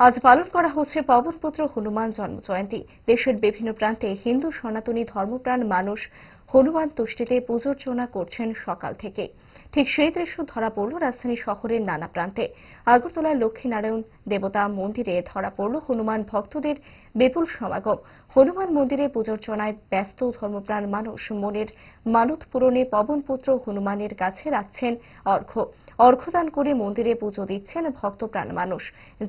আজ পালন করা হচ্ছে পবনপুত্র হনুমান জন্মজয়ন্তী। দেশের বিভিন্ন প্রান্তে হিন্দু সনাতনী ধর্মপ্রাণ মানুষ হনুমান তুষ্টিতে পূজোর্চনা করছেন সকাল থেকে। ঠিক সেই দৃশ্য ধরা পড়ল রাজধানী শহরের নানা প্রান্তে। আগরতলার লক্ষ্মীনারায়ণ দেবতা মন্দিরে ধরা পড়ল হনুমান ভক্তদের বিপুল সমাগম। হনুমান মন্দিরে পূজোর্চনায় ব্যস্ত ধর্মপ্রাণ মানুষ মনের মানত পূরণে পবনপুত্র হনুমানের কাছে রাখছেন অর্ঘ্য। অর্ঘ্যদান করে মন্দিরে পুজো দিচ্ছেন ভক্তপ্রাণ মানুষ।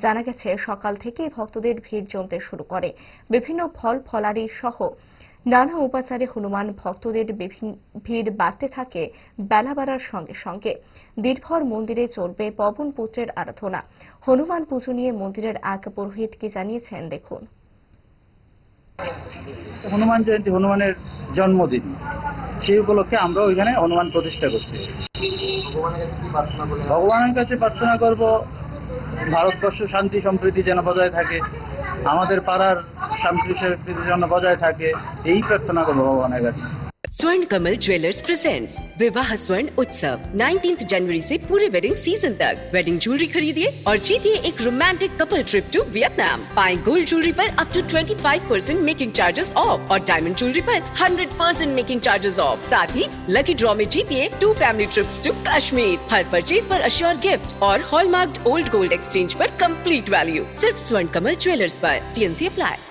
জানা গেছে সকাল থেকেই ভক্তদের ভিড় জমতে শুরু করে। বিভিন্ন ফল ফলারি সহ নানা উপাচারে হনুমান ভক্তদের ভিড় বাড়তে থাকে বেলা বাড়ার সঙ্গে সঙ্গে। দিনভর মন্দিরে চলবে পবন পুত্রের আরাধনা। হনুমান পুজো নিয়ে মন্দিরের এক পুরোহিত কি জানিয়েছেন দেখুন। হনুমান জয়ন্তী হনুমানের জন্মদিন, সেই উপলক্ষে আমরা ওইখানে হনুমান প্রতিষ্ঠা করছি। ভগবানের কাছে প্রার্থনা করব ভারতবর্ষ শান্তি সম্প্রীতি যেন বজায় থাকে, আমাদের পাড়ার শান্তি সম্প্রীতি যেন বজায় থাকে, এই প্রার্থনা করবো ভগবানের কাছে। स्वर्ण कमल ज्वेलर्स प्रेजेंट्स विवाह स्वर्ण उत्सव 19 जनवरी से पूरे वेडिंग सीजन तक। वेडिंग ज्वेलरी खरीदिए और जीतिए एक romantic couple trip to Vietnam. पाएं गोल्ड ज्वेलरी पर up to 25% making charges off और डायमंड ज्वेलरी पर 100% मेकिंग चार्जेस ऑफ। साथ ही लकी ड्रॉ में जीतिए 2 फैमिली ट्रिप्स टू कश्मीर। हर परचेज पर अश्योर गिफ्ट और हॉलमार्क्ड ओल्ड गोल्ड एक्सचेंज पर कंप्लीट वैल्यू। सिर्फ स्वर्ण कमल ज्वेलर्स पर। TNC apply.